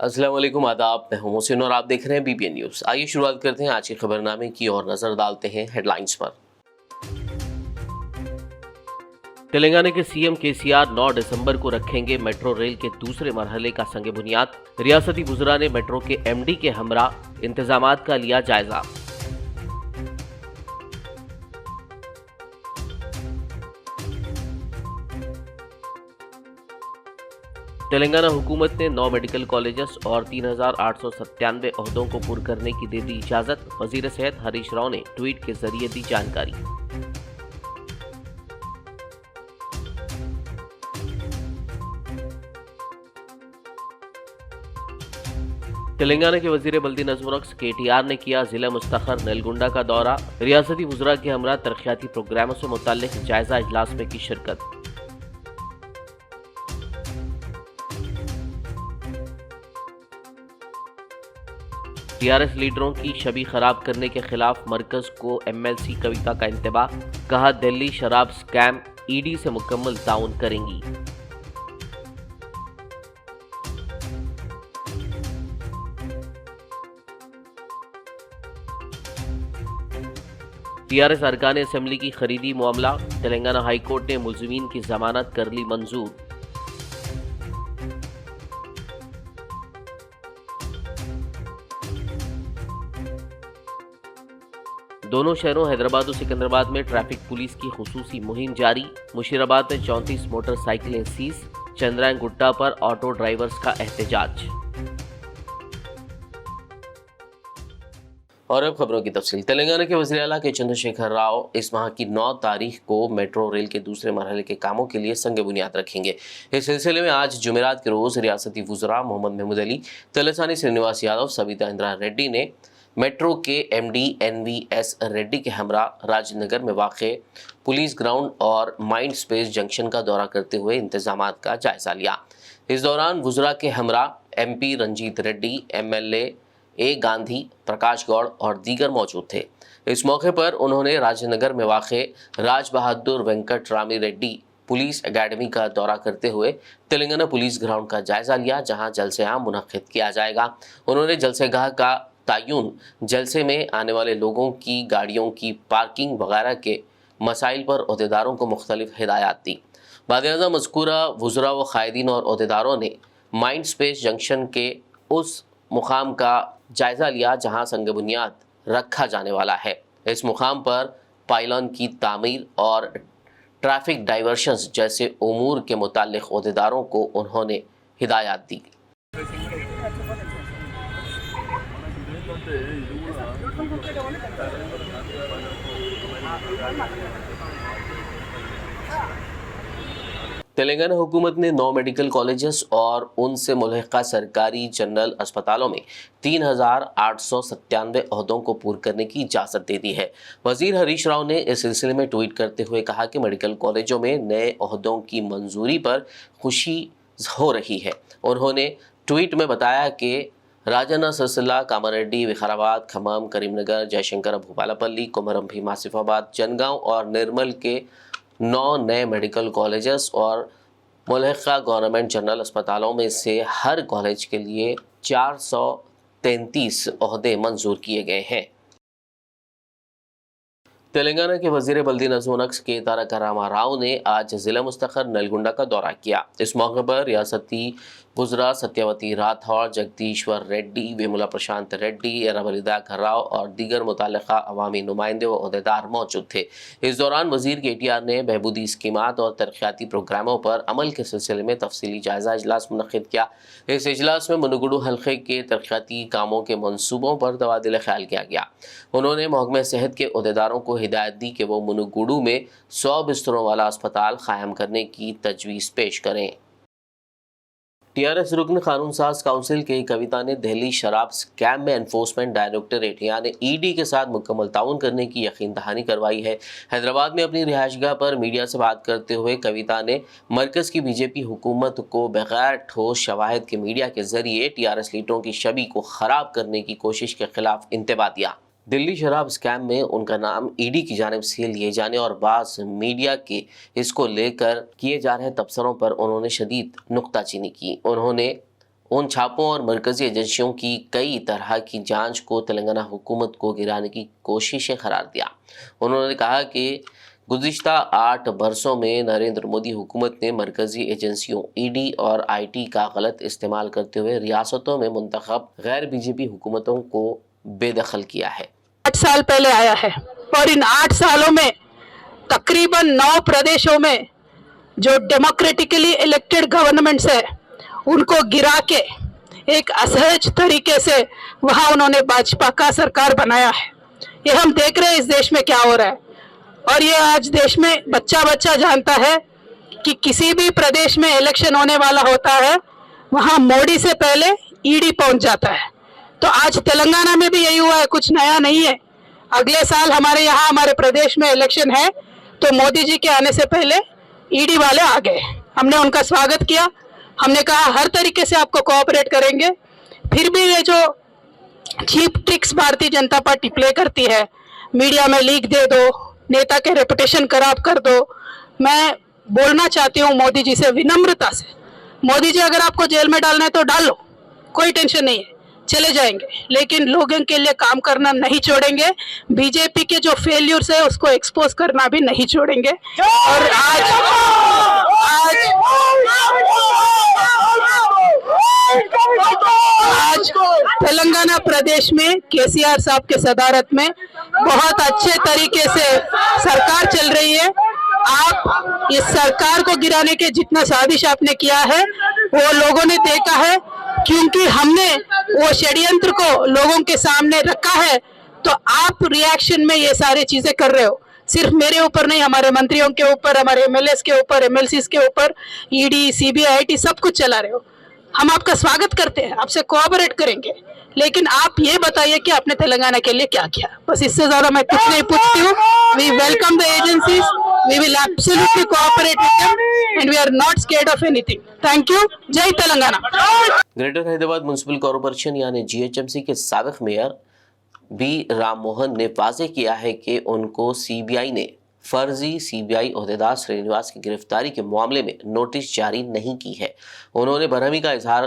अस्सलाम वालेकुम, आदाब। मैं हूं मोहसिन और आप देख रहे हैं बीबीएन न्यूज़। आइए शुरुआत करते हैं आज के खबरनामे की और नजर डालते हैं हेडलाइंस पर। तेलंगाना के सीएम केसीआर 9 दिसंबर को रखेंगे मेट्रो रेल के दूसरे मरहले का संग बुनियाद। रियासती वुज़रा ने मेट्रो के एमडी के हमरा इंतजामात का लिया जायजा। तेलंगाना हुकूमत ने 9 मेडिकल कॉलेजेस और 3,897 ओहदों को पूर्ण करने की दे दी इजाजत। वजीर सेहत हरीश राव ने ट्वीट के जरिए दी जानकारी। तेलंगाना के वजीर बल्दी नज़्म-ओ-नक्श केटीआर ने किया जिला मुस्तखर नलगुंडा का दौरा। रियासती वुज़रा के हमरा तरक्याती प्रोग्रामों से मुताल्लिक जायजा इजलास में की शिरकत। टीआरएस लीडरों की छवि खराब करने के खिलाफ मरकज को एमएलसी कविता का इंतबाह। कहा दिल्ली शराब स्कैम ईडी से मुकम्मल ताउन करेंगी। टीआरएस अरकान असेंबली की खरीदी मामला। तेलंगाना हाई कोर्ट ने मुलजिमीन की जमानत कर ली मंजूर। दोनों शहरों हैदराबाद और सिकंदराबाद में ट्रैफिक पुलिस की खुसूसी मुहिम जारी। मुशीराबाद में 34 मोटरसाइकिलें सीज। चंद्रायन गुट्टा पर ऑटो ड्राइवर्स का एहतजाज। और अब खबरों की तफसील। तेलंगाना के वज़ीर आला के चंद्रशेखर राव इस माह की 9 तारीख को मेट्रो रेल के दूसरे मरहले के कामों के लिए संग बुनियाद रखेंगे। इस सिलसिले में आज जुमेरात के रोज़ रियासती वुज़रा मोहम्मद महमूद अली, तलसानी श्रीनिवास यादव, सविता इंदिरा रेड्डी ने मेट्रो के एमडी एनवीएस रेड्डी के हमरा राजनगर में वाक़े पुलिस ग्राउंड और माइंड स्पेस जंक्शन का दौरा करते हुए इंतजामात का जायजा लिया। इस दौरान वुज़रा के हमरा एमपी रंजीत रेड्डी, एमएलए ए गांधी, प्रकाश गौड़ और दीगर मौजूद थे। इस मौके पर उन्होंने राजनगर में वाक़े राज बहादुर वेंकट रामी रेड्डी पुलिस एकेडमी का दौरा करते हुए तेलंगाना पुलिस ग्राउंड का जायजा लिया, जहां जलसे आम मुनक्किद किया जाएगा। उन्होंने जलसेगाह का तयन, जलसे में आने वाले लोगों की गाड़ियों की पार्किंग वगैरह के मसाइल पर ओहदेदारों को मुख्तलिफ हिदायत दी। बाद मज़कूरा वुज़रा व कायदीन और ओहदेदारों ने माइंड स्पेस जंक्शन के उस मुकाम का जायजा लिया जहां संग बुनियाद रखा जाने वाला है। इस मुकाम पर पाइलॉन की तामीर और ट्रैफिक डाइवर्शंस जैसे उमूर के मुताल्लिक ओहदेदारों को उन्होंने हिदायत दी। तेलंगाना हुकूमत ने 9 मेडिकल कॉलेजेस और उनसे मुल्हिका सरकारी जनरल अस्पतालों में 3,897 ओहदों को पूर्ण करने की इजाज़त दे दी है। वज़ीर हरीश राव ने इस सिलसिले में ट्वीट करते हुए कहा कि मेडिकल कॉलेजों में नए ओहदों की मंजूरी पर खुशी हो रही है। उन्होंने ट्वीट में बताया कि राजन्ना सिलसिला, कामारेड्डी, विकाराबाद, खम्मम, करीमनगर, जयशंकर, भूपालपल्ली, कोमरम भीम, आसिफाबाद, जनगांव और निर्मल के 9 नए मेडिकल कॉलेजेस और मुल्हिका गवर्नमेंट जनरल अस्पतालों में से हर कॉलेज के लिए 433 ओहदे मंजूर किए गए हैं। तेलंगाना के वज़ीर बल्दी नज़्म-ओ-नक्श के तारक रामाराव ने आज ज़िला मुस्तखर नलगुंडा का दौरा किया। इस मौके पर रियासती वुज़रा सत्यवती राठौर, जगदीश्वर रेड्डी, वेमुला प्रशांत रेड्डी, एरावलिदा राव और दीगर मुताल्लिक़ा अवामी नुमाइंदे व ओहदेदार मौजूद थे। इस दौरान वज़ीर केटीआर ने बहबूदी स्कीमात और तरक्याती प्रोग्रामों पर अमल के सिलसिले में तफसीली जायज़ा इजलास मुनक़्क़िद किया। इस इजलास में मुनुगुडू हल्के के तरक्याती कामों के मनसूबों पर तबादिल ख्याल किया गया। उन्होंने महकमा सेहत के ओहदेदारों को हिदायत दी कि वो मुनुगुडू में 100 बिस्तरों वाला अस्पताल कायम करने की तजवीज़ पेश करें। टीआरएस रुकन कानून साज काउंसिल के कविता ने दिल्ली शराब स्कैम में एनफोर्समेंट डायरेक्टरेट यानी ईडी के साथ मुकम्मल ताउन करने की यकीन दहानी करवाई है। हैदराबाद में अपनी रिहाइशगाह पर मीडिया से बात करते हुए कविता ने मरकज़ की बीजेपी हुकूमत को बगैर ठोस शवाहिद के मीडिया के जरिए टीआरएस लीडरों की छवि को ख़राब करने की कोशिश के खिलाफ इंतबाह दिया। दिल्ली शराब स्कैम में उनका नाम ईडी की जानिब से लिए जाने और बाज़ मीडिया के इसको लेकर किए जा रहे तबसरों पर उन्होंने शदीद नुक्ताचीनी की। उन्होंने उन छापों और मरकजी एजेंसियों की कई तरह की जांच को तेलंगाना हुकूमत को गिराने की कोशिशें करार दिया। उन्होंने कहा कि गुज़िश्ता 8 बरसों में नरेंद्र मोदी हुकूमत ने मरकजी एजेंसियों ईडी और आईटी का गलत इस्तेमाल करते हुए रियासतों में मुंतखब गैर बीजेपी हुकूमतों को बेदखल किया है। 8 साल पहले आया है और इन 8 सालों में तकरीबन 9 प्रदेशों में जो डेमोक्रेटिकली इलेक्टेड गवर्नमेंट्स है उनको गिरा के एक असहज तरीके से वहां उन्होंने भाजपा का सरकार बनाया है। ये हम देख रहे हैं इस देश में क्या हो रहा है और ये आज देश में बच्चा बच्चा जानता है कि किसी भी प्रदेश में इलेक्शन होने वाला होता है वहां मोदी से पहले ईडी पहुंच जाता है। तो आज तेलंगाना में भी यही हुआ है, कुछ नया नहीं है। अगले साल हमारे यहाँ हमारे प्रदेश में इलेक्शन है तो मोदी जी के आने से पहले ईडी वाले आ गए। हमने उनका स्वागत किया, हमने कहा हर तरीके से आपको कोऑपरेट करेंगे। फिर भी ये जो cheap tricks Bharatiya Janata party play करती है, मीडिया में लीक दे दो, नेता के रेपुटेशन खराब कर दो, मैं बोलना चाहती हूँ मोदी जी से विनम्रता से, मोदी जी अगर आपको जेल में डालना है तो डाल लो, कोई टेंशन नहीं है, चले जाएंगे, लेकिन लोगों के लिए काम करना नहीं छोड़ेंगे। बीजेपी के जो फेल्यूर्स है उसको एक्सपोज करना भी नहीं छोड़ेंगे। और आज तेलंगाना प्रदेश में केसीआर साहब के सदारत में बहुत अच्छे तरीके से सरकार चल रही है। आप इस सरकार को गिराने के जितना साजिश आपने किया है वो लोगों ने देखा है, क्योंकि हमने वो षड्यंत्र को लोगों के सामने रखा है। तो आप रिएक्शन में ये सारी चीजें कर रहे हो, सिर्फ मेरे ऊपर नहीं, हमारे मंत्रियों के ऊपर, हमारे एमएलएस के ऊपर, एमएलसीज के ऊपर, ईडी, सीबीआई, आईटी सब कुछ चला रहे हो। हम आपका स्वागत करते हैं, आपसे कोऑपरेट करेंगे, लेकिन आप ये बताइए कि आपने तेलंगाना के लिए क्या किया। बस इससे ज्यादा मैं कुछ नहीं पूछती हूँ। We welcome the agencies, we will absolutely cooperate with them and we are not scared of anything. Thank you. जय Telangana. Greater Hyderabad municipal corporation यानी जीएचएमसी के साबिक मेयर बी राम मोहन ने वाज़ेह किया है कि उनको सीबीआई ने फर्जी सीबीआई ओहदेदार श्रीनिवास की गिरफ्तारी के मामले में नोटिस जारी नहीं की है। उन्होंने बरहमी का इजहार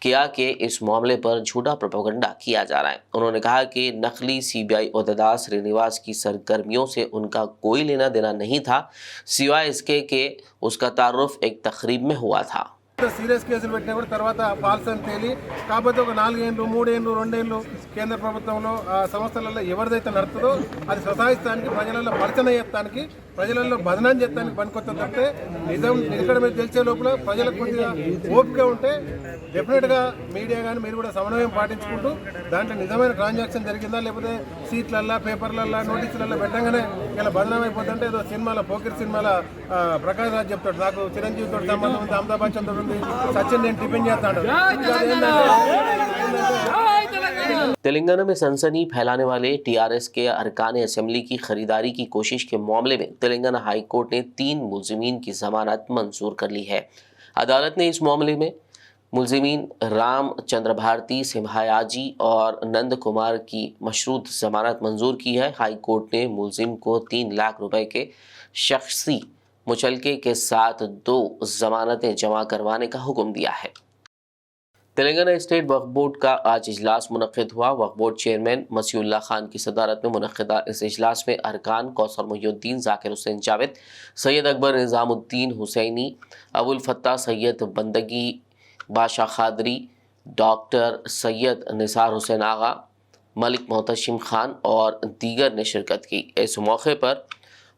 किया कि इस मामले पर झूठा प्रोपेगेंडा किया जा रहा है। उन्होंने कहा कि नकली सीबीआई ओहदेदार श्रीनिवास की सरगर्मियों से उनका कोई लेना देना नहीं था, सिवाय इसके कि उसका तारुफ एक तकरीब में हुआ था। సీరియస్ కేసులు పెట్టినా కూడా తర్వాత ఫాల్స్ అని తేలి కాకపోతే ఒక 4 ఏళ్ళు 3 ఏళ్ళు 2 ఏళ్ళు కేంద్ర ప్రభుత్వంలో ఆ సంస్థలలో ఎవరిదైతే నడుతుందో అది స్వసాయిస్తానికి ప్రజలలో పరిచయం చేస్తానికి ప్రజలలో బదనాం చేస్తానికి పనికొస్తుంది తప్పితే నిజం నిలకడ మీద తెలిసే లోపల ప్రజలకు కొద్దిగా ఓపిక ఉంటే డెఫినెట్గా మీడియా కానీ మీరు కూడా సమన్వయం పాటించుకుంటూ దాంట్లో నిజమైన ట్రాన్సాక్షన్ జరిగిందా లేకపోతే సీట్లల్లో పేపర్లల్లో నోటీసులలో పెట్టగానే ఇలా బదనాం అయిపోతుంటే ఏదో సినిమాలో పోకిరి సినిమాలో ప్రకాష్ రాజ్ చెప్తాడు, నాకు చిరంజీవితో సంబంధం ఉంది, అమితాబ్ బచ్చన్ తోటి ఉంది, సచిన్ నేను టిఫిన్ చేస్తాడు। तेलंगाना में सनसनी फैलाने वाले टीआरएस के अरकान असेंबली की खरीदारी की कोशिश के मामले में तेलंगाना हाई कोर्ट ने 3 मुलजिमीन की जमानत मंजूर कर ली है। अदालत ने इस मामले में मुलजिमीन राम चंद्र भारती, सिम्हायाजी और नंद कुमार की मशरूत जमानत मंजूर की है। हाई कोर्ट ने मुलजिम को 3 लाख रुपए के शख्सी मुचलके के साथ 2 जमानतें जमा करवाने का हुक्म दिया है। तेलंगाना स्टेट वक्फ बोर्ड का आज इजलास मुनक्किद हुआ। वक्फ बोर्ड चेयरमैन मसीउल्लाह खान की सदारत में मुनक्किदा इस इजलास में अरकान कौसर मुहिउद्दीन, जाकिर हुसैन जावेद, सैयद अकबर निज़ामुद्दीन हुसैनी, अबुल फत्ता सैयद बंदगी, बादशाह खादरी, डॉक्टर सैयद निसार हुसैन आगा, मलिक मोहतशिम खान और दीगर ने शिरकत की। इस मौके पर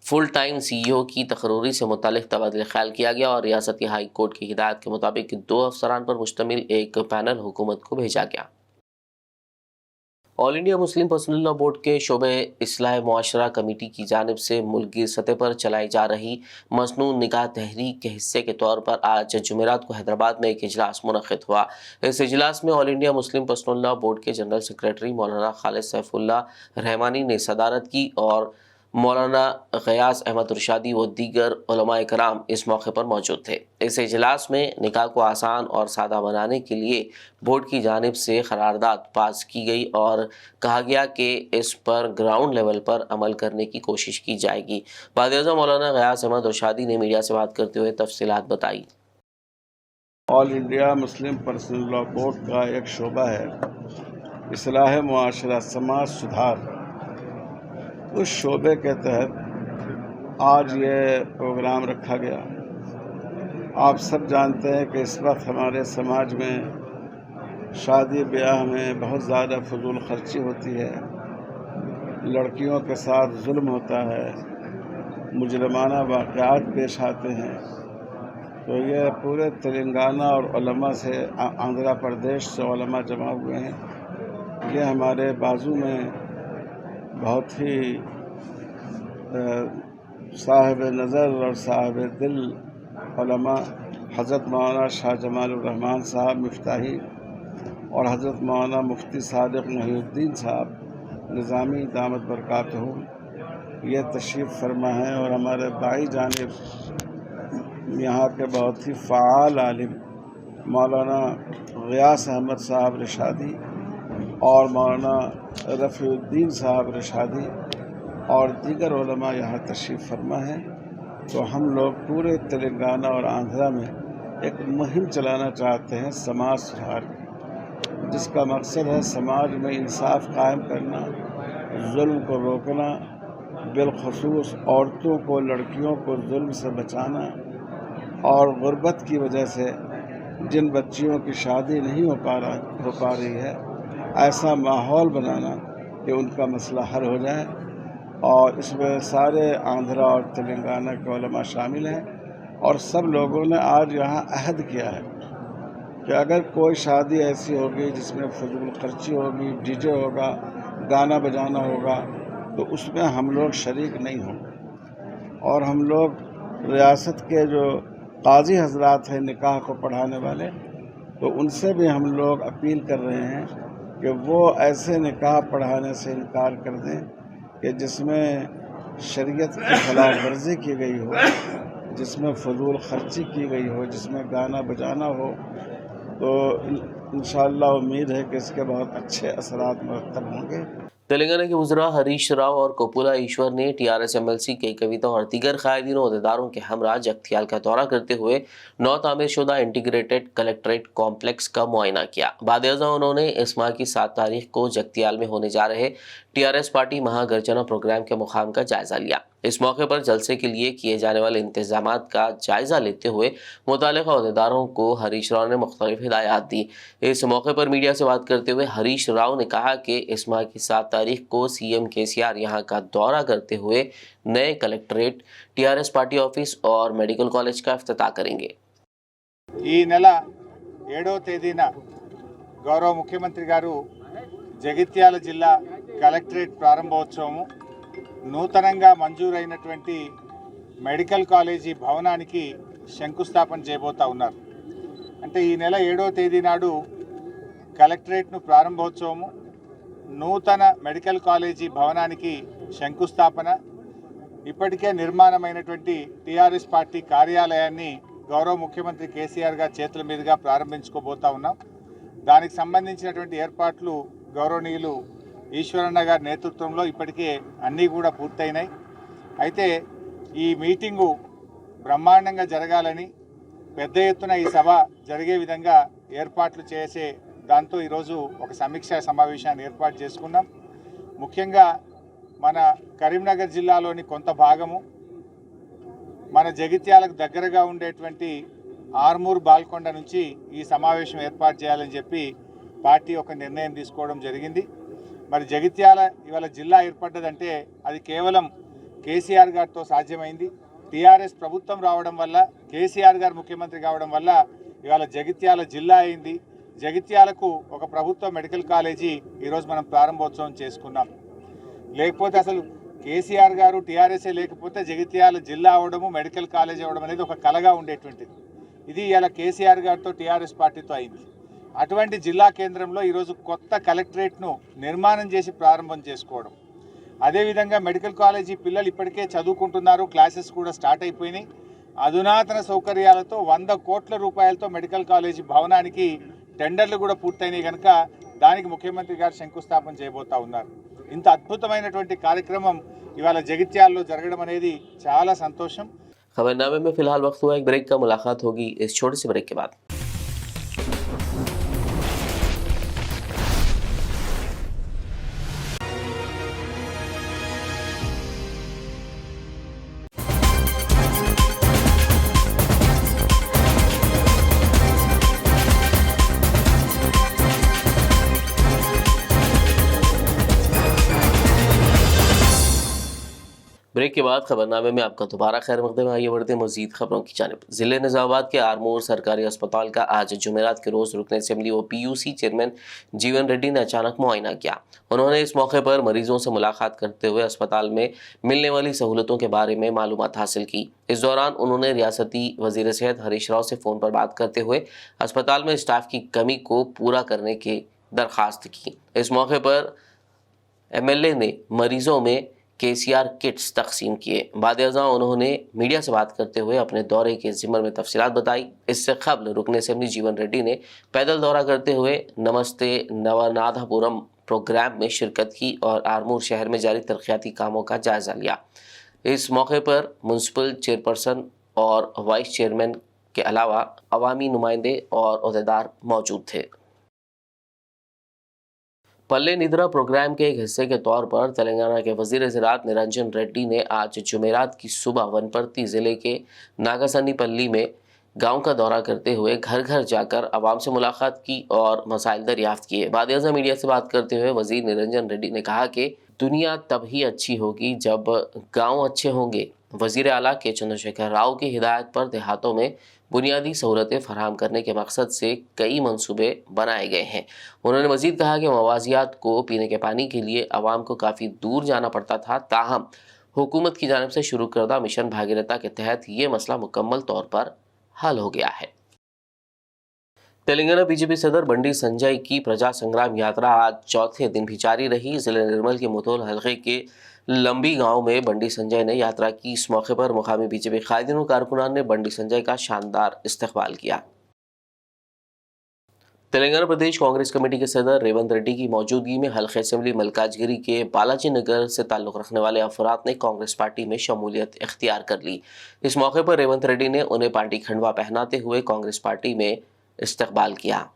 फुल टाइम सीईओ की तकर्री से मुतालिक तबादला ख्याल किया गया और रियासती हाई कोर्ट की हिदायत के मुताबिक 2 अफसरान पर मुश्तमिल एक पैनल हुकूमत को भेजा गया। All India Muslim personal law board के शोबे इस्लाह मुआशरा कमेटी की जानिब से मुल्क की सतह पर चलाई जा रही मसनून निकाह तहरीक के हिस्से के तौर पर आज जुमेरात को हैदराबाद में एक इजलास मुनक्किद हुआ। इस इजलास में all India Muslim personal law board के जनरल सेक्रेटरी मौलाना खालिद सैफुल्लाह रहमानी ने सदारत की और मौलाना गयास अहमद रुशादी व दीगर उलमा कराम इस मौके पर मौजूद थे। इस इजलास में निकाह को आसान और सादा बनाने के लिए बोर्ड की जानिब से करारदाद पास की गई और कहा गया कि इस पर ग्राउंड लेवल पर अमल करने की कोशिश की जाएगी। वज़ीर-ए-आज़म मौलाना गयास अहमद रुशादी ने मीडिया से बात करते हुए तफसीलात बताई। All India Muslim personal law court का एक शोबा है इस्लाह मुआशरा, समाज सुधार। उस शोबे के तहत आज ये प्रोग्राम रखा गया। आप सब जानते हैं कि इस वक्त हमारे समाज में शादी ब्याह में बहुत ज़्यादा फजूल खर्ची होती है, लड़कियों के साथ जुल्म होता है, मुजरमाना वाक़यात पेश आते हैं। तो ये पूरे तेलंगाना और उलमा से, आंध्र प्रदेश से उलमा जमा हुए हैं। ये हमारे बाजू में बहुत ही साहिब नज़र और साहिब दिल उलमा हज़रत मौलाना शाह जमालुर रहमान साहब मिफ्ताही और हज़रत मौलाना मुफ्ती सादिक मोहिउद्दीन साहब निज़ामी दामत बरकातहू ये तशरीफ़ फरमा है। और हमारे बाई जानिब यहाँ के बहुत ही फ़ाल आलिम मौलाना ग़ियास अहमद साहब रिशादी और मौलाना रफ़ीउद्दीन साहब रिशादी और दीगर उलमा यहाँ तशरीफ़ फरमा है। तो हम लोग पूरे तेलंगाना और आंध्रा में एक मुहिम चलाना चाहते हैं समाज सुधार की, जिसका मकसद है समाज में इंसाफ कायम करना, जुल्म को रोकना, बिलखुसूस औरतों को, लड़कियों को जुल्म से बचाना और गुर्बत की वजह से जिन बच्चियों की शादी नहीं हो पा रही है, ऐसा माहौल बनाना कि उनका मसला हल हो जाए। और इसमें सारे आंध्रा और तेलंगाना के उलमा शामिल हैं और सब लोगों ने आज यहाँ अहद किया है कि अगर कोई शादी ऐसी होगी जिसमें फजूल खर्ची होगी, डीजे होगा, गाना बजाना होगा, तो उसमें हम लोग शरीक नहीं होंगे। और हम लोग रियासत के जो काजी हजरात हैं निकाह को पढ़ाने वाले, तो उनसे भी हम लोग अपील कर रहे हैं कि वो ऐसे निकाह पढ़ाने से इनकार कर दें कि जिसमें शरीयत की खिलाफ वर्जी की गई हो, जिसमें फजूल खर्ची की गई हो, जिसमें गाना बजाना हो। तो इंशाअल्लाह उम्मीद है कि इसके बहुत अच्छे असरात मुरत्तब होंगे। तेलंगाना के वज़रा हरीश राव और कोपुला ईश्वर ने टीआरएस एमएलसी के कविता और दीगर कायदीन अहदेदारों के हमरा जगतियाल का दौरा करते हुए नौ तामीर शुदा इंटीग्रेटेड कलेक्ट्रेट कॉम्प्लेक्स का मुआयना किया। बाद उन्होंने इस माह की 7 तारीख को जगतियाल में होने जा रहे टीआरएस पार्टी महागर्जना प्रोग्राम के मुकाम का जायजा लिया। इस मौके पर जलसे के लिए किए जाने वाले इंतजामात का जायजा लेते हुए मुतालिका अहदेदारों को हरीश राव ने मुख्तलिफ हिदायत दी। इस मौके पर मीडिया से बात करते हुए हरीश राव ने कहा कि इस माह की 7 तारीख को सीएम केसीआर यहाँ का दौरा करते हुए नए कलेक्ट्रेट, टीआरएस पार्टी ऑफिस और मेडिकल कॉलेज का इफ्तिताह करेंगे। ఈ నెల 7వ తేదీన గౌరవ ముఖ్యమంత్రి గారు జగిత్యాల జిల్లా కలెక్టరేట్ ప్రారంభోత్సవము, నూతనంగా మంజూరైనటువంటి మెడికల్ కాలేజీ భవనానికి శంకుస్థాపన చేయబోతా ఉన్నారు. అంటే ఈ నెల 7వ తేదీ నాడు కలెక్టరేట్ను ప్రారంభోత్సవము, నూతన మెడికల్ కాలేజీ భవనానికి శంకుస్థాపన, ఇప్పటికే నిర్మాణమైనటువంటి టీఆర్ఎస్ పార్టీ కార్యాలయాన్ని గౌరవ ముఖ్యమంత్రి కేసీఆర్ గారి చేతుల మీదుగా ప్రారంభించుకోబోతా ఉన్నాం. దానికి సంబంధించినటువంటి ఏర్పాట్లు గౌరవనీయులు ఈశ్వరన్న గారి నేతృత్వంలో ఇప్పటికే అన్నీ కూడా పూర్తయినాయి. అయితే ఈ మీటింగు బ్రహ్మాండంగా జరగాలని, పెద్ద ఎత్తున ఈ సభ జరిగే విధంగా ఏర్పాట్లు చేసే దాంతో ఈరోజు ఒక సమీక్షా సమావేశాన్ని ఏర్పాటు చేసుకున్నాం. ముఖ్యంగా మన కరీంనగర్ జిల్లాలోని కొంత భాగము, మన జగిత్యాలకు దగ్గరగా ఉండేటువంటి ఆర్మూర్ బాల్కొండ నుంచి ఈ సమావేశం ఏర్పాటు చేయాలని చెప్పి పార్టీ ఒక నిర్ణయం తీసుకోవడం జరిగింది. మరి జగిత్యాల ఇవాళ జిల్లా ఏర్పడ్డదంటే అది కేవలం కేసీఆర్ గారితో సాధ్యమైంది. టీఆర్ఎస్ ప్రభుత్వం రావడం వల్ల, కేసీఆర్ గారు ముఖ్యమంత్రి కావడం వల్ల ఇవాళ జగిత్యాల జిల్లా అయింది. జగిత్యాలకు ఒక ప్రభుత్వ మెడికల్ కాలేజీ ఈరోజు మనం ప్రారంభోత్సవం చేసుకున్నాం. లేకపోతే అసలు కేసీఆర్ గారు టీఆర్ఎస్ఏ లేకపోతే జగిత్యాల జిల్లా అవడము, మెడికల్ కాలేజ్ అవ్వడం అనేది ఒక కలగా ఉండేటువంటిది. ఇది ఇలా కేసీఆర్ గారితో టీఆర్ఎస్ పార్టీతో అయింది. అటువంటి జిల్లా కేంద్రంలో ఈరోజు కొత్త కలెక్టరేట్ను నిర్మాణం చేసి ప్రారంభం చేసుకోవడం, అదేవిధంగా మెడికల్ కాలేజీ పిల్లలు ఇప్పటికే చదువుకుంటున్నారు, క్లాసెస్ కూడా స్టార్ట్ అయిపోయినాయి. అధునాతన సౌకర్యాలతో 100 కోట్ల రూపాయలతో మెడికల్ కాలేజీ భవనానికి టెండర్లు కూడా పూర్తయినాయి కనుక దానికి ముఖ్యమంత్రి గారు శంకుస్థాపన చేయబోతా ఉన్నారు. ఇంత అద్భుతమైనటువంటి కార్యక్రమం ఇవాళ జగిత్యాలలో జరగడం అనేది చాలా సంతోషం. खबरनामे में फिलहाल वक्त हुआ एक ब्रेक का, मुलाकात होगी इस छोटे से ब्रेक के बाद। ब्रेक के बाद खबरनामे में आपका दोबारा खैर मकदम। आइए बढ़ते हैं मजीद खबरों की जानिब। जिले निजामाबाद के आरमूर सरकारी अस्पताल का आज जुमेरात के रोज़ रुकन असेंबली व PUC चेयरमैन जीवन रेड्डी ने अचानक मुआयना किया। उन्होंने इस मौके पर मरीजों से मुलाकात करते हुए अस्पताल में मिलने वाली सहूलतों के बारे में मालूमात हासिल की। इस दौरान उन्होंने रियासती वजीर सेहत हरीश राव से फ़ोन पर बात करते हुए अस्पताल में स्टाफ की कमी को पूरा करने की दरख्वास्त की। इस मौके पर MLA ने मरीजों में KCR किट्स तकसीम किए। बाद-ए-अज़ां उन्होंने मीडिया से बात करते हुए अपने दौरे के ज़िम्मन में तफसीलात बताई। इससे कबल रुकन असेंबली जीवन रेड्डी ने पैदल दौरा करते हुए नमस्ते नवनाथापुरम प्रोग्राम में शिरकत की और आरमूर शहर में जारी तरक्याती कामों का जायज़ा लिया। इस मौके पर म्यूनसिपल चेयरपर्सन और वाइस चेयरमैन के अलावा अवामी नुमाइंदे और ओहदेदार मौजूद थे। पल्ले निद्रा प्रोग्राम के एक हिस्से के तौर पर तेलंगाना के वजीर ज़राअत निरंजन रेड्डी ने आज जुमेरात की सुबह वनपर्ती ज़िले के नागासन्नीपल्ली में गांव का दौरा करते हुए घर घर जाकर आवाम से मुलाकात की और मसाइल दरियाफ्त किए। बाद-ए-अज़ां मीडिया से बात करते हुए वजीर निरंजन रेड्डी ने कहा कि दुनिया तभी अच्छी होगी जब गाँव अच्छे होंगे। वजीर आला के चंद्रशेखर राव की हिदायत पर देहातों में बुनियादी सहूलतें फराहम करने के मकसद से कई मंसूबे बनाए गए हैं। उन्होंने मज़ीद कहा कि मवाजियात को पीने के पानी के लिए आवाम को काफ़ी दूर जाना पड़ता था, ताहम हुकूमत की जानिब से शुरू करदा मिशन भागीरथा के तहत ये मसला मुकम्मल तौर पर हल हो गया है। तेलंगाना BJP सदर बंडी संजय की प्रजा संग्राम यात्रा आज चौथे दिन भी जारी रही। जिले निर्मल के मुतोल हल्के के लंबी गांव में बंडी संजय ने यात्रा की। इस मौके पर मुकामी BJP कायदीन और कारकुनान ने बंडी संजय का शानदार इस्तकबाल किया। तेलंगाना प्रदेश कांग्रेस कमेटी के सदर रेवंत रेड्डी की मौजूदगी में हल्के असेंबली मलकाजगिरी के बालाजी नगर से ताल्लुक़ रखने वाले अफराद ने कांग्रेस पार्टी में शमूलियत इख्तियार कर ली। इस मौके पर रेवंत रेड्डी ने उन्हें पार्टी खंडवा पहनाते हुए कांग्रेस पार्टी में इस्तकबाल किया।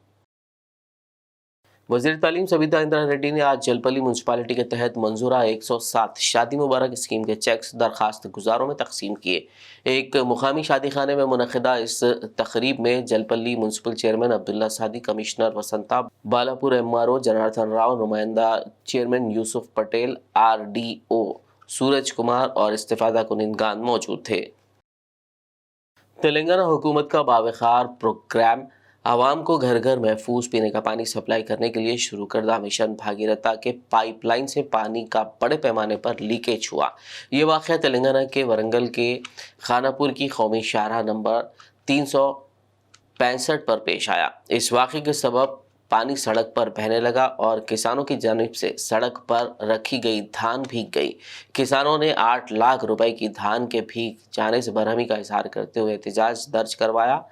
वज़ीर तालीम सबिता इंदिरा रेड्डी ने आज जलपल्ली म्यूनसिपालिटी के तहत मंजूरा 107 शादी मुबारक स्कीम के चेक्स दरखास्त गुजारों में तकसीम किए। एक मुकामी शादी खाने में मुनक़िदा इस तकरीब में जलपल्ली म्यूनसिपल चेयरमैन अब्दुल्ला सादी, कमिश्नर वसंता, बालापुर MRO जनार्दन राव, नुमाइंदा चेयरमैन यूसुफ पटेल, RDO सूरज कुमार और इस्तिफादा कुनिंदगान मौजूद थे। तेलंगाना हुकूमत का बावखार प्रोग्राम आवाम को घर घर महफूज पीने का पानी सप्लाई करने के लिए शुरू करदा मिशन भागीरथा के पाइपलाइन से पानी का बड़े पैमाने पर लीकेज हुआ। ये वाक़या तेलंगाना के वरंगल के खानापुर की कौमी शाहराह नंबर 365 पर पेश आया। इस वाक़े के सबब पानी सड़क पर बहने लगा और किसानों की जानिब से सड़क पर रखी गई धान भीग गई। किसानों ने 8 लाख रुपए की धान के भीग जाने से बरहमी का इजहार करते हुए एहतजाज दर्ज करवाया।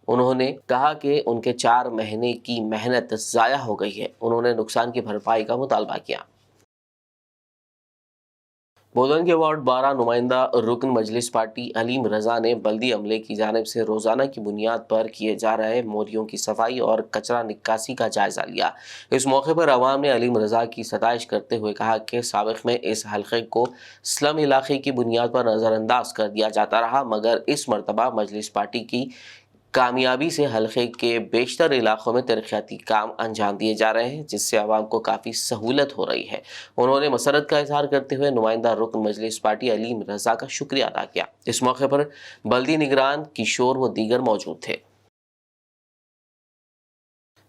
उन्होंने कहा कि उनके 4 महीने की मेहनत ज़ाया हो गई है। उन्होंने नुकसान की भरपाई का मुतालबा किया। बोधन के वार्ड 12 नुमाइंदा रुकन मजलिस पार्टी अलीम रज़ा ने बल्दी अमले की जानिब से रोज़ाना की बुनियाद पर किए जा रहे मोरियों की सफाई और कचरा निकासी का जायज़ा लिया। इस मौके पर अवाम ने अलीम रज़ा की सताइश करते हुए कहा कि साबिक़ में इस हल्के को स्लम इलाके की बुनियाद पर नज़रअंदाज कर दिया जाता रहा, मगर इस मरतबा मजलिस पार्टी की कामयाबी से हल्के के बेशतर इलाकों में तरक्याती काम अंजाम दिए जा रहे हैं, जिससे आवाम को काफ़ी सहूलत हो रही है। उन्होंने मसरत का इजहार करते हुए नुमाइंदा रुकन मजलिस पार्टी अलीम रज़ा का शुक्रिया अदा किया। इस मौके पर बल्दी निगरान किशोर व दीगर मौजूद थे।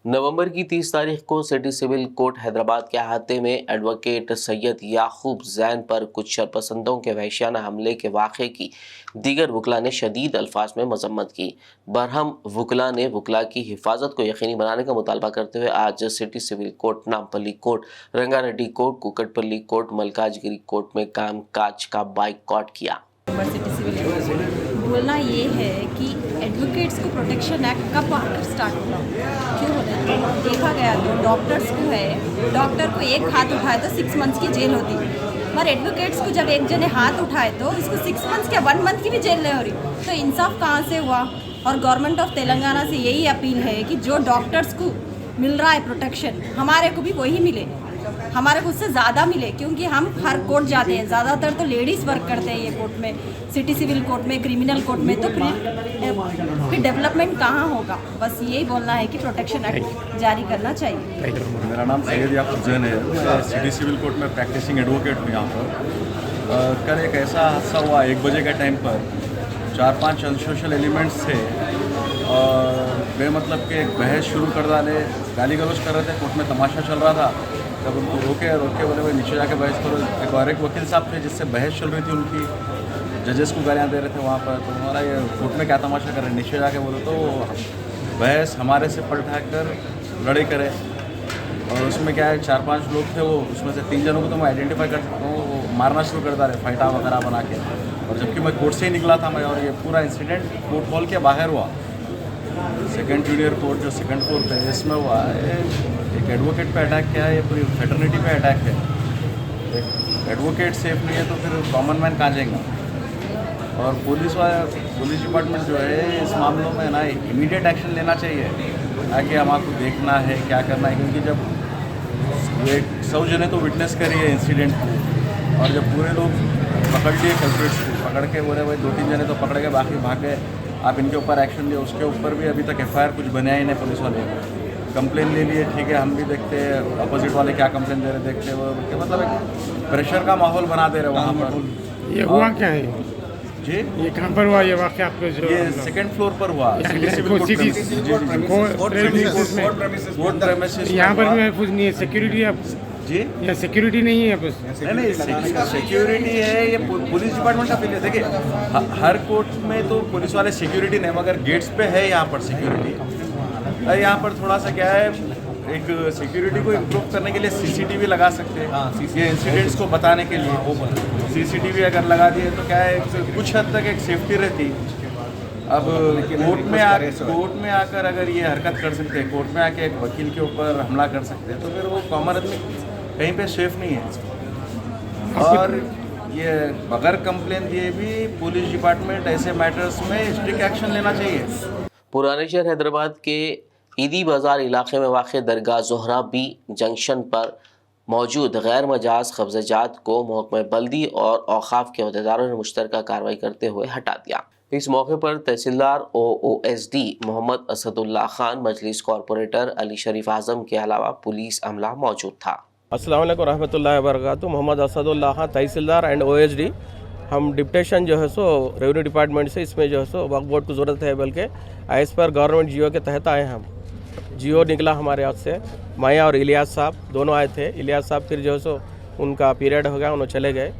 नवंबर की 30 तारीख को सिटी सिविल कोर्ट हैदराबाद के अहाते में एडवोकेट सैयद याकूब जैन पर कुछ शरपसंदों के वहशियाना हमले के वाक़े की दीगर वकला ने शदीद अल्फाज में मजम्मत की। बरहम वकला ने वकला की हिफाजत को यकीनी बनाने का मुतालबा करते हुए आज city civil court, Nampally court, Rangareddy court, Kukatpally court, Malkajgiri court में काम काज का बाइकआउट किया। बोलना ये है कि एडवोकेट्स को प्रोटेक्शन एक्ट कब आकर स्टार्ट हुआ, क्यों होता है? देखा गया तो डॉक्टर्स को है, डॉक्टर को एक हाथ उठाए तो 6 मंथ्स की जेल होती, पर एडवोकेट्स को जब एक जने हाथ उठाए तो इसको 6 मंथ्स क्या 1 मंथ की भी जेल नहीं हो रही। तो इंसाफ कहाँ से हुआ? और गवर्नमेंट ऑफ तेलंगाना से यही अपील है कि जो डॉक्टर्स को मिल रहा है प्रोटेक्शन, हमारे को भी वही मिले, हमारे को उससे ज़्यादा मिले, क्योंकि हम हर कोर्ट जाते हैं, ज़्यादातर तो लेडीज़ वर्क करते हैं ये कोर्ट में, सिटी सिविल कोर्ट में, क्रिमिनल कोर्ट में, तो फिर डेवलपमेंट कहाँ होगा? बस यही बोलना है कि प्रोटेक्शन एक्ट जारी करना चाहिए। मेरा नाम सैयद याकूब जैन है, सिटी सिविल कोर्ट में प्रैक्टिसिंग एडवोकेट हूँ यहाँ पर। कल एक ऐसा हादसा हुआ 1 बजे के टाइम पर 4-5 अनसोशल एलिमेंट्स थे और बेमतलब के एक बहस शुरू कर डाले, गाली गलौज कर रहे थे, कोर्ट में तमाशा चल रहा था। तब उनको रोके बोले भाई नीचे जाके बहस करो। एक वकील साहब थे जिससे बहस चल रही थी उनकी, जजेस को गालियाँ दे रहे थे वहाँ पर, तो हमारा ये कोर्ट में क्या तमाशा कर रहे हैं, नीचे जाके बोलो। तो बहस हमारे से पलटा कर लड़ाई करे और उसमें क्या है 4-5 लोग थे, वो उसमें से 3 जनों को तो मैं आइडेंटिफाई कर सकता हूँ, वो मारना शुरू कर डाले, फाइटा वगैरह बना के। और जबकि मैं कोर्ट से ही निकला था मैं, और ये पूरा इंसिडेंट कोर्ट हॉल के बाहर हुआ। सेकंड जूनियर कोर्ट जो 2nd फ्लोर पे इसमें हुआ है। एक एडवोकेट पे अटैक किया है, ये पूरी फेटर्निटी पे अटैक है। एक एडवोकेट सेफ नहीं है तो फिर कॉमन मैन कहाँ जाएगा। और पुलिस डिपार्टमेंट जो है इस मामलों में ना इमीडिएट एक्शन लेना चाहिए, आगे हम आपको देखना है क्या करना है। क्योंकि जब ये 100 जने तो विटनेस करी है इंसिडेंट को, और जब पूरे लोग पकड़ लिए कल्प्रिट्स को, पकड़ के बोले भाई 2-3 जने तो पकड़ के बाकी भाग गए, आप इनके ऊपर एक्शन लिए, उसके ऊपर भी अभी तक FIR कुछ बनाया ही नहीं पुलिस वाले। कंप्लेन ले लिए, ठीक है, हम भी देखते हैं अपोजिट वाले क्या कंप्लेन दे रहे, देखते हैं वो मतलब एक प्रेशर का माहौल बना दे रहे वहाँ पर। ये हुआ क्या है जी, ये कहाँ पर हुआ ये वाक़या आपको? जो ये 2nd फ्लोर पर हुआ, कोर्ट प्रेमिसेस। यहाँ पर भी महफूज नहीं है सिक्योरिटी, अब जी यहाँ सिक्योरिटी नहीं है बस। नहीं सिक्योरिटी है, ये पुलिस डिपार्टमेंट का फील है। देखिए हर कोर्ट में तो पुलिस वाले सिक्योरिटी नहीं, मगर गेट्स पे है यहाँ पर सिक्योरिटी। यहाँ पर थोड़ा सा क्या है, एक सिक्योरिटी को इम्प्रूव करने के लिए CCTV लगा सकते हैं, ये इंसिडेंट्स को बताने के लिए। CCTV अगर लगा दिए तो क्या है, कुछ हद तक एक सेफ्टी रहती। अब कोर्ट में आकर अगर ये हरकत कर सकते हैं, कोर्ट में आके एक वकील के ऊपर हमला कर सकते हैं, तो फिर वो कॉमन आदमी कहीं पे सेफ नहीं है। और ये बगैर कंप्लेन दिए भी पुलिस डिपार्टमेंट ऐसे मैटर्स में स्ट्रिक्ट एक्शन लेना चाहिए। पुराने शहर हैदराबाद के ईदी बाज़ार इलाके में वाक़ दरगाह ज़ोहरा बी जंक्शन पर मौजूद गैर मजाज कब्ज़ाजात को महकमा बल्दी और औक़ाफ़ के अहदेदारों ने मुश्तरका कार्रवाई करते हुए हटा दिया। इस मौके पर तहसीलदार OOSD मोहम्मद असदुल्ला खान, मजलिस कॉरपोरेटर अली शरीफ आज़म के अलावा पुलिस अमला मौजूद था। अस्सलाम वालेकुम रहमतुल्लाहि व बरकातुहू। मोहम्मद असदुल्ला खान, तहसीलदार एंड OSD। हम डिप्टेशन जो है सो रेवेन्यू डिपार्टमेंट से इसमें जो है सो वक्फ बोर्ड को ज़रूरत है, बल्कि एज़ पर गवर्नमेंट जियो के तहत आए हैं हम। जियो निकला हमारे हाथ से, माया और इलियास साहब दोनों आए थे। इलियास साहब फिर जो है सो उनका पीरियड हो गया, उन्होंने चले गए।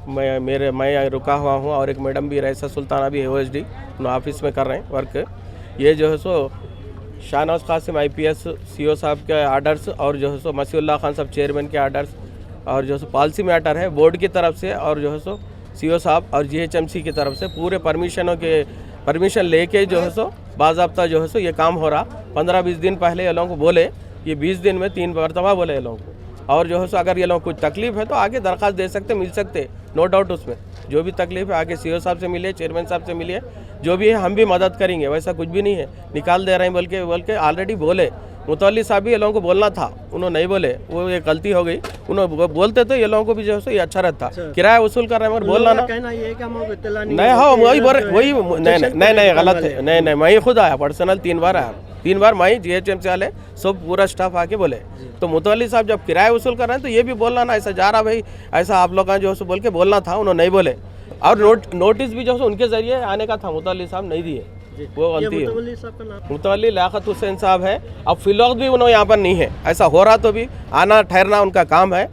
मैं रुका हुआ हूँ और एक मैडम भी रईसा सुल्ताना भी है OSD, उन्होंने ऑफिस में कर रहे हैं वर्क। ये जो है सो शाहनवाज कासिम IPS CO साहब के आर्डर्स और जो है सो मसीउल्लाह खान साहब चेयरमैन के आर्डर्स और जो है सो पॉलिसी मैटर है बोर्ड की तरफ से, और जो है सो CO साहब और GHMC की तरफ से पूरे परमिशन लेके जो है सो बाज़ाब्ता जो है सो ये काम हो रहा। 15-20 दिन पहले ये लोगों को बोले, ये 20 दिन में 3 मरतबा बोले ये लोगों को। और जो है सो अगर ये लोग कुछ तकलीफ़ है तो आगे दरख्वास्त दे सकते, मिल सकते, नो डाउट। उसमें जो भी तकलीफ़ है आगे CO साहब से मिले, चेयरमैन साहब से मिले, जो भी है हम भी मदद करेंगे। वैसा कुछ भी नहीं है निकाल दे रहे हैं, बल्कि ऑलरेडी बोले। मुतवल्ली साहब भी ये लोगों को बोलना था, उन्होंने नहीं बोले, वो एक गलती हो गई। उन्होंने बोलते तो ये लोगों को भी जो है सो ये अच्छा रहता। किराया वसूल कर रहे हैं मगर बोलना ना, नहीं हाँ वही नहीं गलत है। नहीं मैं ही खुद आया पर्सनल 3 बार आया, 3 बार मैं ही GHMC वाले सब पूरा स्टाफ आके बोले। तो मुतवल्ली साहब जब किराया वसूल कर रहे हैं तो ये भी बोलना ना, ऐसा जा रहा भाई, ऐसा आप लोग जो है बोल के बोलना था, उन्होंने नहीं बोले। और नोटिस भी जो है उनके जरिए आने का था, मुतवल्ली साहब नहीं दिए, वो गलती है। मुतवल्ली लियाकत हुसैन साहब है। अब फिलौक भी उन्होंने यहाँ पर नहीं है, ऐसा हो रहा तो भी आना ठहरना उनका काम है,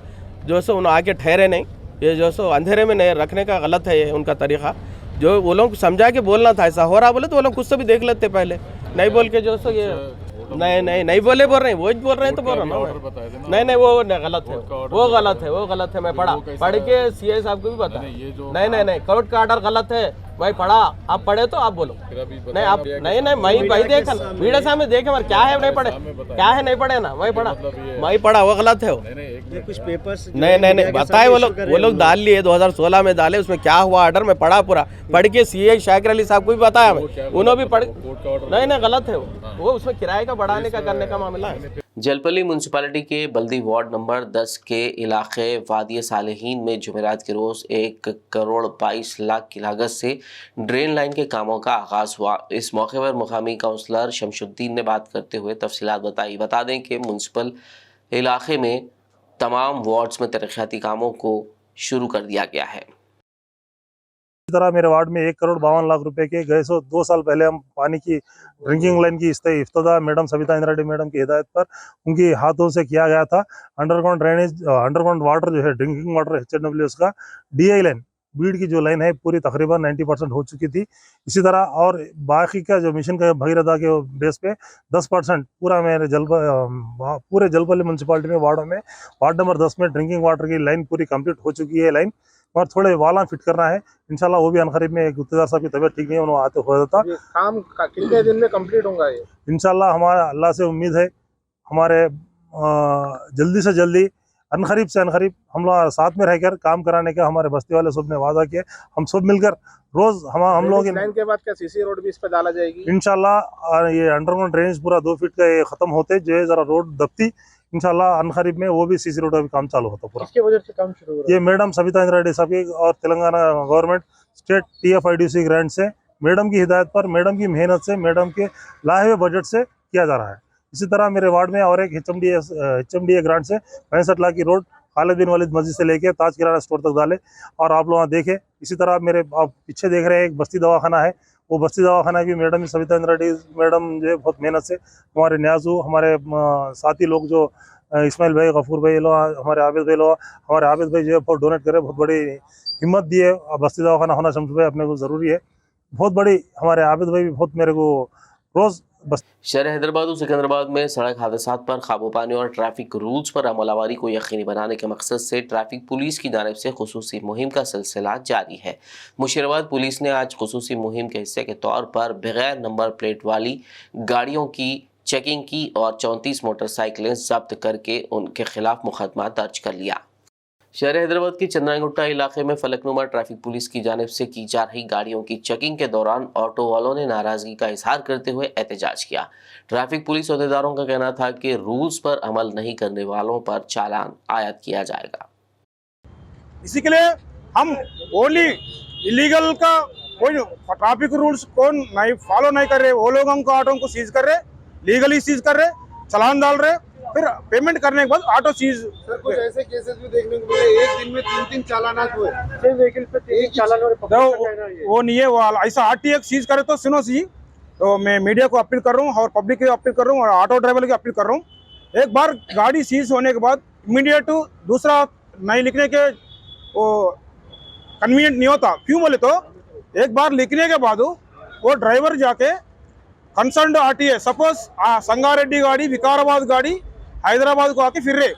जो सो उन्होंने आके ठहरे नहीं। ये जो सो अंधेरे में नहीं रखने का गलत है ये उनका तरीक़ा, जो वो लोग समझा के बोलना था। ऐसा हो रहा बोले तो वो लोग कुछ तो भी देख लेते पहले, नहीं बोल के जो सो ये नहीं बोल रहे हैं, वो बोल रहे हैं तो बोल रहा ना। नहीं वो गलत है, वो गलत है। मैं पढ़ के CI साहब को भी बता। नहीं कोर्ट का ऑर्डर गलत है भाई, पढ़ा आप पढ़े तो आप बोलो। नहीं आप नहीं मैं भाई देखा वीडियो सामने देखे मगर क्या है नहीं पढ़े, क्या है नहीं पढ़े ना, मैं पढ़ा मैं पढ़ा, वो गलत है। वो कुछ पेपर्स नहीं बताए, वो लोग डाल लिए 2016 में डाले, उसमें क्या हुआ ऑर्डर में पढ़ा, पूरा पढ़ के CI शाकिर अली साहब को भी बताया मैं, उन्होंने भी पढ़। नहीं गलत है वो उसमें किराए का बढ़ाने का करने का मामला है। जलपली म्यूनसिपालिटी के बल्दी वार्ड नंबर 10 के इलाके वादी सालेहीन में जुमेरात के रोज़ 1 करोड़ 22 लाख की लागत से ड्रेन लाइन के कामों का आगाज़ हुआ। इस मौके पर मुकामी काउंसलर शमशुद्दीन ने बात करते हुए तफसीलात बताई। बता दें कि म्यूनसिपल इलाके में तमाम वार्ड्स में तरक्याती कामों को शुरू कर दिया गया है। इसी तरह मेरे वार्ड में 1,52,00,000 रुपए के गए 2 साल पहले हम पानी की ड्रिंकिंग लाइन की इफ्तिताह मैडम सविता इंदिरा रेड्डी मैडम की हिदायत पर उनकी हाथों से किया गया था। अंडरग्राउंड ड्रेनेज अंडरग्राउंड वाटर जो है ड्रिंकिंग वाटर HWS का DI लाइन बीड़ की जो लाइन है पूरी तकरीबन 90% हो चुकी थी। इसी तरह और बाकी का जो मिशन का भगीरथा के बेस पे 10% पूरा मेरे पूरे जलपल्ली म्यूनसिपालिटी में वार्ड नंबर 10 में ड्रिंकिंग वाटर की लाइन पूरी कंप्लीट हो चुकी है लाइन, और थोड़े वाला फिट करना है इंशाल्लाह। वो भी अनकरीब में गुत्तेदार साहब की तबीयत ठीक नहीं है, उन्होंने आते हो जाता काम कितने दिन में कंप्लीट होगा ये? इंशाल्लाह हमारा अल्लाह से उम्मीद है हमारे जल्दी से जल्दी अनकरीब से अनकरीब हम लोग साथ में रहकर काम कराने का हमारे बस्ती वाले सब ने वादा किया। हम सब मिलकर रोज हम लोग लाइन के बाद क्या सीसी रोड भी इस पे डाला जाएगी इंशाल्लाह। ये अंडरग्राउंड ड्रेनेज पूरा 2 फीट का ये खत्म होते जो है जरा रोड दबती इंशाल्लाह अनकरीब में वो भी सीसी रोड का भी काम चालू होता पूरा। इसके वजह से काम शुरू हो रहा ये मैडम सविता इंदिरा रेड्डी साहब की और Telangana government state TFIDC grant से मैडम की हिदायत पर मैडम की मेहनत से मैडम के लाए हुए बजट से किया जा रहा है। इसी तरह मेरे वार्ड में और एक HMDA ग्रांट से 65 लाख की रोड खालिद बिन वलीद मस्जिद से लेके ताज किराना स्टोर तक डाले और आप लोग देखें। इसी तरह मेरे आप पीछे देख रहे हैं एक बस्ती दवाखाना है, वो बस्ती दवाखाना भी मैडम सविता इंदिरा रेड्डी मैडम जो है बहुत मेहनत से हमारे न्याजू हमारे साथी लोग जो इस्माइल भाई गफूर भाई लोग हमारे आबिद भाई जो है बहुत डोनेट करे, बहुत बड़ी हिम्मत दी है। बस्ती दवाखाना होना शम्स भाई अपने को ज़रूरी है, बहुत बड़ी हमारे आबिद भाई भी बहुत मेरे को रोज़ शहर हैदराबाद और सिकंदराबाद में सड़क हादसात पर काबू पाने और ट्रैफिक रूल्स पर अमलवारी को यकीनी बनाने के मकसद से ट्रैफिक पुलिस की जानिब से खुसूसी मुहिम का सिलसिला जारी है। मुशीराबाद पुलिस ने आज खुसूसी मुहिम के हिस्से के तौर पर बगैर नंबर प्लेट वाली गाड़ियों की चेकिंग की और 34 मोटरसाइकिलें जब्त करके उनके खिलाफ मुकदमा दर्ज कर लिया। शहर हैदराबाद के चंद्रांगुट्टा इलाके में फलकनुमा ट्रैफिक पुलिस की जानिब से की जा रही गाड़ियों की चेकिंग के दौरान ऑटो वालों ने नाराजगी का इजहार करते हुए एहतजाज किया। ट्रैफिक पुलिस अहदेदारों का कहना था कि रूल्स पर अमल नहीं करने वालों पर चालान आयद किया जाएगा। इसी के लिए हम ओनली इलीगल का कोई ट्रैफिक रूल्स कौन नहीं फॉलो नहीं कर रहे, वो लोग हमको ऑटो को सीज कर रहे, लीगली सीज कर रहे, चालान डाल रहे, फिर पेमेंट करने के बाद ऑटो सीज। सर कुछ ऐसे केसेस भी देखने को मिले, एक दिन में 3 चालानात हुए, सेम व्हीकल पे 3 चालान हुए। वो नहीं है, वो ऐसा RTX सीज करे तो सुनो सी, तो मैं मीडिया को अपील कर रहा हूँ और पब्लिक को अपील कर रहा हूँ और ऑटो ड्राइवर को अपील कर रहा हूँ। एक बार गाड़ी सीज होने के बाद इमीडिएट दूसरा नहीं लिखने के वो कन्वीनियंट नहीं होता। क्यों बोले तो एक बार लिखने के बाद वो ड्राइवर जाके कंसर्न RTA सपोज संगारेड्डी गाड़ी विकाराबाद गाड़ी हैदराबाद को आके फिर रहे,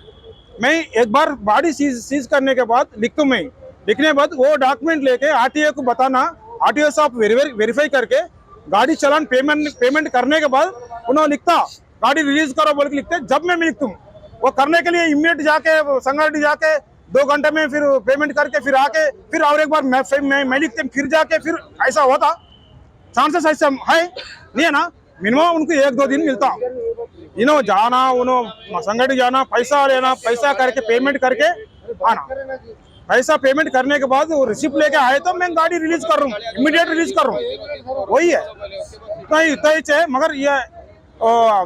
मैं एक बार गाड़ी सीज करने के बाद लिखूँ, मैं लिखने के बाद वो डॉक्यूमेंट लेके RTA को बताना, RTA साहब वेरीफाई करके गाड़ी चलान पेमेंट करने के बाद उन्होंने लिखता गाड़ी रिलीज करो बोल के लिखते। जब मैं लिखता हूँ वो करने के लिए इमीडिएट जाके संगारेड्डी जाके 2 घंटे में फिर पेमेंट करके फिर आके फिर और एक बार मैं लिखते फिर जाके फिर ऐसा होता चांसेस ऐसा है नहीं है ना। मिनिमम उनको 1-2 दिन मिलता, इन्हों जाना उन्हों संगठन जाना, पैसा लेना, पैसा करके पेमेंट करके आना, पैसा पेमेंट करने के बाद वो रिसिप्ट लेके आए तो मैं गाड़ी रिलीज कर रहा हूँ, इमीडिएट रिलीज कर रहा हूँ, वही है। इतना ही चाहिए, मगर ये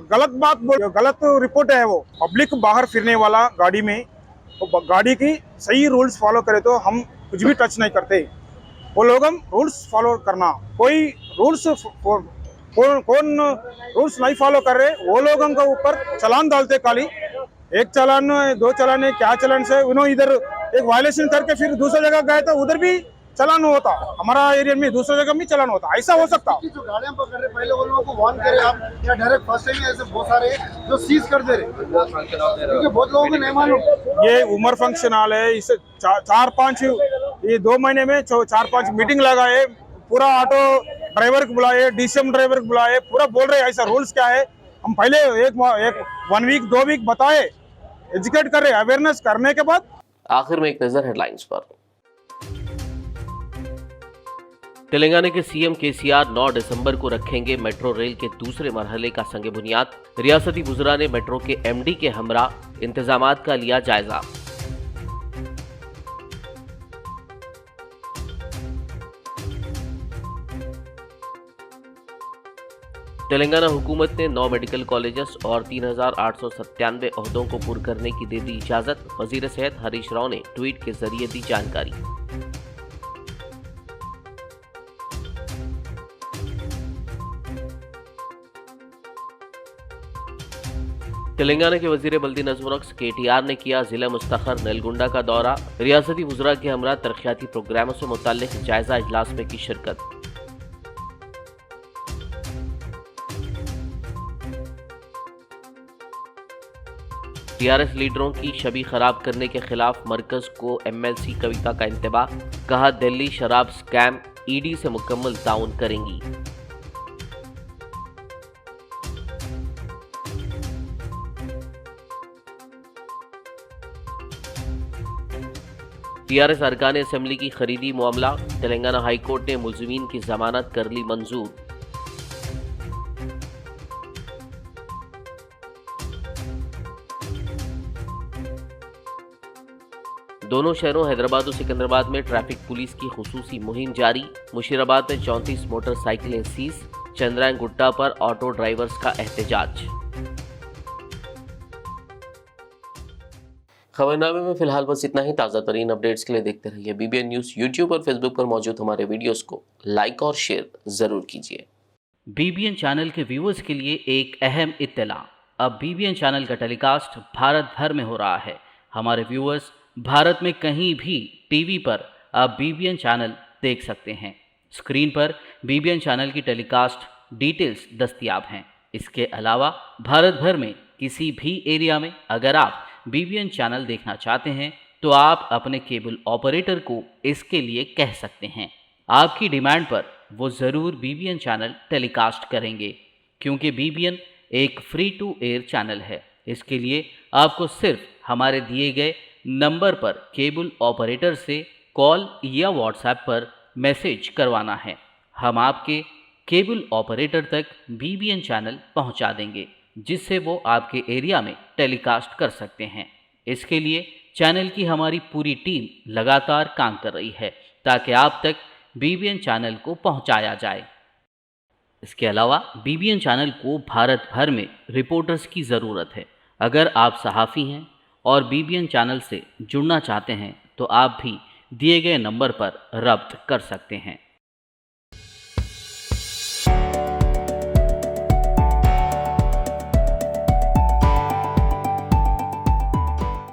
गलत बात गलत रिपोर्ट है। वो पब्लिक बाहर फिरने वाला गाड़ी में वो गाड़ी की सही रूल्स फॉलो करे तो हम कुछ भी टच नहीं करते। वो लोग हम रूल्स फॉलो करना, कोई रूल्स कौन रूल्स नहीं फॉलो कर रहे वो लोगों के ऊपर चालान डालते, खाली 1 चालान 2 चालान क्या चालान से उन्होंने इधर एक वायलेशन करके फिर दूसरी जगह गए तो उधर भी चालान होता, हमारा एरिया में दूसरी जगह भी चालान होता। ऐसा हो सकता जो गाड़ियां पकड़ रहे पहले वो लोगों को वार्न करे आप, या डायरेक्ट फर्स्ट टाइम ऐसे बहुत सारे जो सीज कर दे रहे, क्योंकि बहुत लोगों को नहीं मालूम। ये उमर फंक्शन हॉल है, इसे 4-5 ये 2 महीने में 4-5 मीटिंग लगाए, पूरा ऑटो ड्राइवर को बुलाए, DCM ड्राइवर को बुलाए, पूरा बोल रहे ऐसा रूल्स क्या है। हम पहले 1 वीक 2 वीक बताए, एजुकेट कर रहे, अवेयरनेस करने के बाद। आखिर में एक नजर हेडलाइंस पर। तेलंगाना के CM KCR 9 दिसंबर को रखेंगे मेट्रो रेल के दूसरे मरहले का संग बुनियाद। रियासती वुज़रा ने मेट्रो के MD के हमरा इंतजामात का लिया जायजा। तेलंगाना हुकूमत ने 9 मेडिकल कॉलेजेस और 3,897 ओहदों को पूर्ण करने की दे दी इजाजत। वजीर सेहत हरीश राव ने ट्वीट के जरिए दी जानकारी। तेलंगाना के वजीर बल्दी नज़मुल हक KTR ने किया जिला मुस्तखर नलगुंडा का दौरा। रियासती वज़रा के हमरा तरक्याती प्रोग्रामों से मुताल्लिक जायजा इजलास में की शिरकत। TRS लीडरों की छवि खराब करने के खिलाफ मरकज को MLC कविता का इंतबाह। कहा दिल्ली शराब स्कैम ED से मुकम्मल ताउन करेंगी। TRS अरकान असेंबली की खरीदी मामला। तेलंगाना हाई कोर्ट ने मुलजिमीन की जमानत कर ली मंजूर। दोनों शहरों हैदराबाद और सिकंदराबाद में ट्रैफिक पुलिस की खुसूसी मुहिम जारी। मुशीराबाद में 34 मोटरसाइकिलें सीज। चंद्रायन गुट्टा पर ऑटो ड्राइवर्स का एहतजाज। खबरनामे में फिलहाल बस इतना ही। ताज़ा तरीन अपडेट्स के लिए देखते रहिए BBN न्यूज़। यूट्यूब और फेसबुक पर मौजूद हमारे वीडियोस को लाइक और शेयर ज़रूर कीजिए। BBN चैनल के व्यूअर्स के लिए एक अहम इत्तला। अब BBN चैनल का टेलीकास्ट भारत भर में हो रहा है। हमारे व्यूअर्स भारत में कहीं भी टीवी पर अब BBN चैनल देख सकते हैं। स्क्रीन पर BBN चैनल की टेलीकास्ट डिटेल्स दस्तयाब हैं। इसके अलावा भारत भर में किसी भी एरिया में अगर आप BBN चैनल देखना चाहते हैं तो आप अपने केबल ऑपरेटर को इसके लिए कह सकते हैं। आपकी डिमांड पर वो ज़रूर BBN चैनल टेलीकास्ट करेंगे, क्योंकि BBN एक फ्री टू एयर चैनल है। इसके लिए आपको सिर्फ हमारे दिए गए नंबर पर केबल ऑपरेटर से कॉल या व्हाट्सएप पर मैसेज करवाना है। हम आपके केबल ऑपरेटर तक BBN चैनल पहुंचा देंगे, जिससे वो आपके एरिया में टेलीकास्ट कर सकते हैं। इसके लिए चैनल की हमारी पूरी टीम लगातार काम कर रही है ताकि आप तक BBN चैनल को पहुंचाया जाए। इसके अलावा BBN चैनल को भारत भर में रिपोर्टर्स की ज़रूरत है। अगर आप सहाफ़ी हैं और BBN चैनल से जुड़ना चाहते हैं तो आप भी दिए गए नंबर पर रब्त कर सकते हैं।